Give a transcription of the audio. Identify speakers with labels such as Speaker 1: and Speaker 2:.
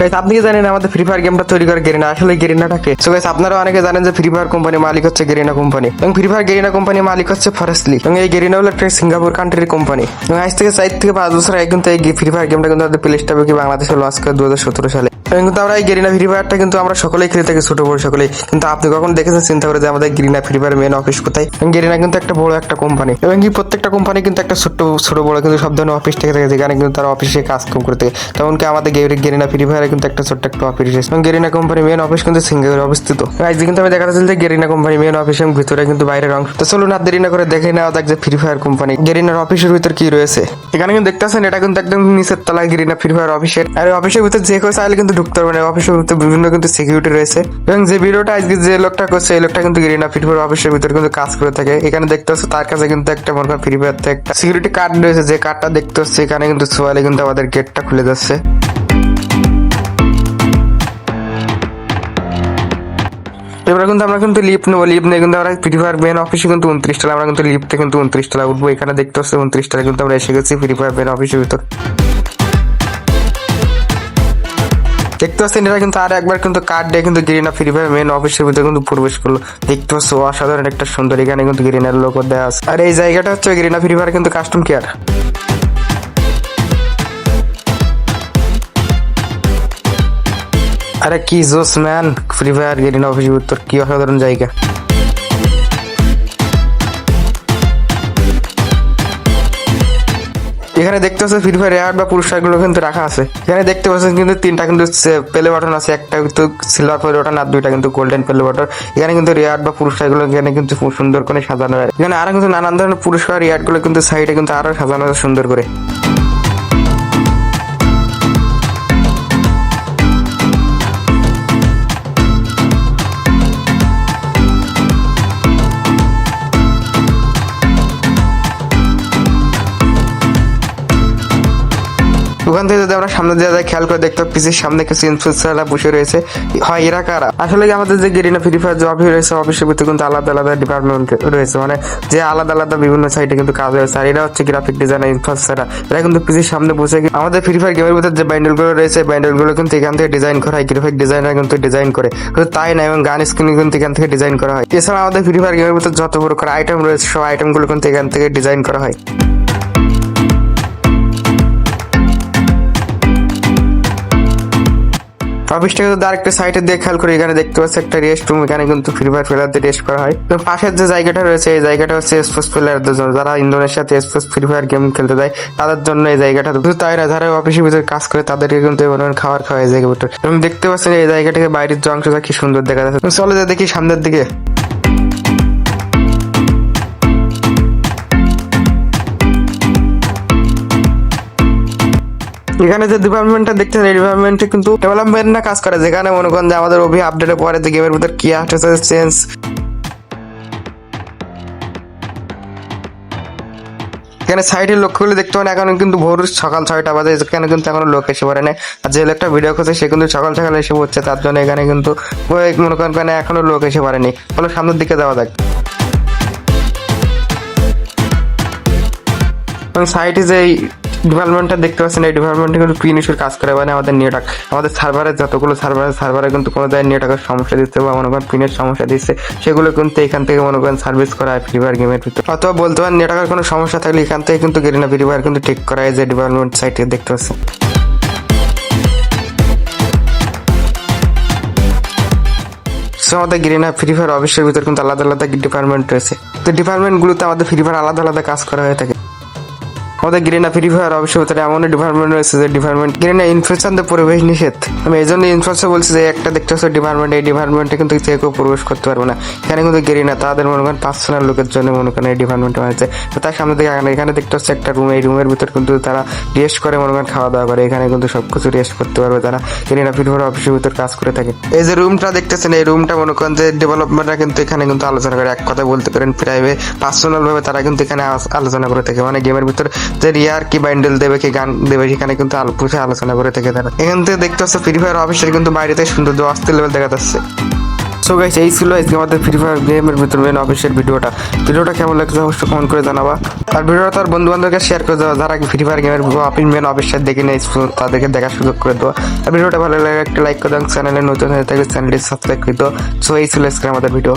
Speaker 1: Guys আপনি কি জানেন আমাদের ফ্রি ফায়ার গেমটা তৈরি করে গেরিনা আসলে গেরিনাটাকে? সো গাইস আপনারা অনেকে জানেন যে ফ্রি ফায়ার কোম্পানির মালিক হচ্ছে গেরিনা কোম্পানি এবং ফ্রি ফায়ার গেরিনা কোম্পানির মালিক হচ্ছে ফরেস্টলি এবং এই গেরিনা হলো একটা সিঙ্গাপুর কান্ট্রির কোম্পানি এবং আজ থেকে 4 থেকে 5 বছর আগে কিন্তু এই ফ্রি ফায়ার গেমটা কিন্তু আমাদের প্লে স্টোরে কি বাংলাদেশে লঞ্চ করে 2017 সালে। কিন্তু আমরা এই গেরিনা ফ্রি ফায়ারটা কিন্তু আমরা সকলেই খেলে থাকি, ছোট বড় সকলেই। কিন্তু আপনি কখন দেখেছেন চিন্তা করে যে আমাদের Garena free fire main office কোথায়? গেরিনা কিন্তু একটা বড় একটা কোম্পানি এবং কি প্রত্যেকটা কোম্পানি কিন্তু একটা ছোট বড় কিন্তু সব ধরনের অফিস থেকে থাকে, যেখানে কিন্তু তারা অফিসে কাজ করতে থাকে। তেমনকি আমাদের গেরিনা ফ্রি ফায়ারে কিন্তু একটা ছোট্ট একটা অফিস আছে এবং গেরিনা কোম্পানি মেন অফিস কিন্তু সিঙ্গাপুরে অবস্থিত। আজ কিন্তু আমি দেখাচ্ছি যে গেরিনা কোম্পানি মেন অফিস এবং ভিতরে কিন্তু বাইরের অংশ। তো চলুন আর দেরি না করে দেখে নেওয়া যাক যে ফ্রি ফায়ার কোম্পানি গেরিনার অফিসের ভিতর কি রয়েছে। এখানে কিন্তু দেখতেছেন এটা কিন্তু একদম নিচের তলায় গেরিনা ফ্রি ফায়ার অফিসের। আর অফিসের ভিতর যে কেউ চাইলে কিন্তু ঢুকতে পারবে না। অফিসের ভিতরে বিভিন্ন কিন্তু সিকিউরিটি রয়েছে এবং যে ভিডিওটা আজকে যে লোকটা করছে এই লোকটা কিন্তু গেরিনা ফ্রি ফায়ার অফিসের ভিতরে কিন্তু কাজ করে থাকে। এখানে দেখতে হচ্ছে তার কাছে কিন্তু একটা মনে করেন ফ্রি ফায়ার একটা সিকিউরিটি কার্ড রয়েছে, যে কার্ডটা দেখতে হচ্ছে এখানে কিন্তু সোয়ালে কিন্তু আমাদের গেটটা খুলে যাচ্ছে। এবার কিন্তু আমরা কিন্তু লিফট নেবো, লিফট নিয়ে কিন্তু আমরা ফ্রি ফায়ার মেন অফিসে কিন্তু 29 তলা, আমরা কিন্তু লিফটে কিন্তু 29 তলা উঠবো। এখানে দেখতে হচ্ছে 29 তলা কিন্তু আমরা এসে গেছি ফ্রি ফায়ার মেন অফিসের ভিতর। দেখতে পাচ্ছেন এটা কিন্তু আর একবার কিন্তু কার্ড দিয়ে কিন্তু গেরিনা ফ্রি ফায়ার মেন অফিসের ভিতরে কিন্তু প্রবেশ করলো। দেখতে পাচ্ছ অসাধারণ একটা সুন্দর, এখানে কিন্তু গেরিনার লোগো দেওয়া আছে। আর এই জায়গাটা হচ্ছে গেরিনা ফ্রি ফায়ার কিন্তু কাস্টম কেয়ার। আরে কি জোস ম্যান, ফ্রি ফায়ার গেরিনা অফিসের ভিতর কি অসাধারণ জায়গা। এখানে দেখতে পাচ্ছেন ফ্রি ফায়ার রেয়ার বা পুরস্কার গুলো কিন্তু রাখা আছে। এখানে দেখতে পাচ্ছেন কিন্তু 3টা কিন্তু প্লে বাটন আছে, একটা কিন্তু সিলভার প্লে বাটন আর 2টা কিন্তু গোল্ডেন প্লে বাটন। এখানে কিন্তু রেয়ার বা পুরস্কার গুলো এখানে কিন্তু খুব সুন্দর করে সাজানো হয়। এখানে আরো কিন্তু নানান ধরনের পুরস্কার রেয়ার গুলো কিন্তু সাইডে কিন্তু আরো সাজানো আছে সুন্দর করে। ওখান থেকে যদি আমরা সামনে দিয়ে যাই খেয়াল করে দেখতে পিসির সামনে কিছু ইনফ্লুয়েন্সাররা বসে রয়েছে। হয় এরা কারা? আসলে আমাদের যে গেরিনা ফ্রি ফায়ার যে অফিস রয়েছে অফিসের ভিতরে কিন্তু আলাদা আলাদা ডিপার্টমেন্ট রয়েছে, মানে যে আলাদা আলাদা বিভিন্ন সাইডে কিন্তু কাজ রয়েছে। আর এরা হচ্ছে গ্রাফিক ডিজাইনার ইনফ্লুয়েন্সাররা। এরা কিন্তু পিসির সামনে বসে আমাদের ফ্রি ফায়ার গেমের ভিতরে যে ব্যান্ডেল গুলো রয়েছে ব্যান্ডেল গুলো কিন্তু এখান থেকে ডিজাইন করা হয়। গ্রাফিক ডিজাইনার কিন্তু ডিজাইন করে, শুধু তাই না এবং গান স্ক্রিন কিন্তু এখান থেকে ডিজাইন করা হয়। এছাড়া আমাদের ফ্রি ফায়ার গেমের ভিতরে যত বড় করে আইটেম রয়েছে সব আইটেম গুলো কিন্তু এখান থেকে ডিজাইন করা হয়। অফিসটা কিন্তু আরেকটা সাইডে দিয়ে খেয়াল করে এখানে দেখতে পাচ্ছি একটা রেস্ট রুম। এখানে কিন্তু ফ্রি ফায়ার প্লেয়ারদের রেস্ট করা হয় এবং পাশের যে জায়গাটা রয়েছে এই জায়গাটা হচ্ছে স্পোর্টস প্লেয়ারদের জন্য, যারা ইন্দোনেশিয়াতে স্পোর্টস ফ্রি ফায়ার গেম খেলতে যায় তাদের জন্য এই জায়গাটা। শুধু তাই না, যারা অফিসের ভিতরে কাজ করে তাদেরকে কিন্তু খাবার খাওয়া এই জায়গার ভিতরে। এবং দেখতে পাচ্ছেন এই জায়গাটাকে বাইরের যে অংশটা কি সুন্দর দেখা যাচ্ছে। চলে যায় দেখি সামনের দিকে। এখানে যে ডিপার্টমেন্টটা দেখছেন এই ডিপার্টমেন্টে কিন্তু ডেভেলপমেন্ট না কাজ করে, যেখানে মনে করেন যে আমাদের অভি আপডেটের পরে যে গেমের ভিতর কি আসছে চেঞ্জ। এখানে সাইডের লোকগুলো দেখতে পান এখন কিন্তু ভোর সকাল 6টা বাজে, এখানে কিন্তু এখনো লোক এসে পড়ে নাই। আর যে লোকটা ভিডিও করছে সে কিন্তু সকাল সকাল এসে পড়ছে, তার জন্য এখানে কিন্তু মনে করেন এখনো লোক এসে পড়েনি। ফলে সামনের দিকে যাওয়া যাক। সাইটে যে ডিপার্টমেন্টটা দেখতে পাচ্ছেন এই ডিপার্টমেন্টে কিন্তু পিন ইস্যুর কাজ করে, মানে আমাদের নেটওয়ার্ক আমাদের সার্ভারে যতগুলো সার্ভারে কিন্তু কোনো জায়গায় নেটওয়ার্কের সমস্যা দিচ্ছে বা মনে করেন পিনের সমস্যা দিচ্ছে, সেগুলো কিন্তু এখান থেকে মনে করেন সার্ভিস করা হয় ফ্রি ফায়ার গেমের ভিতরে। অথবা বলতে পারেন নেটওয়ার্কের কোনো সমস্যা থাকলে এখান থেকে কিন্তু গেরিনা ফ্রি ফায়ার কিন্তু ঠিক করা হয় যে ডিপার্টমেন্ট সাইটে দেখতে পাচ্ছেন। আমাদের গেরিনা ফ্রি ফায়ার অফিসের ভিতরে কিন্তু আলাদা আলাদা ডিপার্টমেন্ট রয়েছে। তো ডিপার্টমেন্ট গুলোতে আমাদের ফ্রি ফায়ার আলাদা আলাদা কাজ করা হয়ে থাকে। আমাদের গেরিনা ফ্রি ফায়ার অবশ্যই ভিতরে এমন ডিপার্টমেন্ট রয়েছে যে ডিপার্টমেন্ট গেরিনা ইনফ্লুয়েন্সারদের পরিবেশ নিষেধ। আমি এই জন্য ইনফ্লুয়েন্সার বলছি যে একটা দেখতে হচ্ছে ডিপার্টমেন্ট, এই ডিপার্টমেন্টে কিন্তু যে কেউ প্রবেশ করতে পারবে না। এখানে কিন্তু গেরিনা তাদের মনে করেন পার্সোনাল লোকের জন্য মনে করেন এই ডিপার্টমেন্টে হয়েছে। তো তার সামনে থেকে এখানে দেখতে হচ্ছে একটা রুম, এই রুমের ভিতর কিন্তু তারা রেস্ট করে মনে করেন খাওয়া দাওয়া করে। এখানে কিন্তু সবকিছু রেস্ট করতে পারবে তারা গেরিনা ফ্রি ফায়ার অফিসের ভিতর কাজ করে থাকে। এই যে রুমটা দেখতেছেন এই রুমটা মনে করেন যে ডেভেলপমেন্টরা কিন্তু এখানে কিন্তু আলোচনা করে, এক কথা বলতে পারেন প্রাইভেট পার্সোনাল ভাবে তারা কিন্তু এখানে আলোচনা করে থাকে, মানে গেমের ভিতর যে রিয়ার কি ব্যান্ডেল দেবে কি গান দেবে সেখানে কিন্তু আলোচনা করে থাকে তারা। এখান থেকে দেখতে হচ্ছে ফ্রি ফায়ার অফিসের কিন্তু বাইরেতে সৌন্দর্য অস্থির লেভেল দেখা যাচ্ছে। সো গাইস এই ছিল আজকে আমাদের ফ্রি ফায়ার গেমের ভিতর মেন অফিসিয়াল ভিডিওটা কেমন লাগছে অবশ্যই কমেন্ট করে জানাবা। আর ভিডিওটা তার বন্ধু বান্ধবকে শেয়ার করে দেওয়া, যারা ফ্রি ফায়ার গেমের মেন অফিসিয়াল দেখে নেই তাদেরকে দেখার সুযোগ করে দেওয়া। আর ভিডিওটা ভালো লাগে একটা লাইক করে দাও, চ্যানেলে নতুন হয়ে থাকলে চ্যানেলটি সাবস্ক্রাইব করে দাও। সো এই ছিল আজকে আমাদের ভিডিও।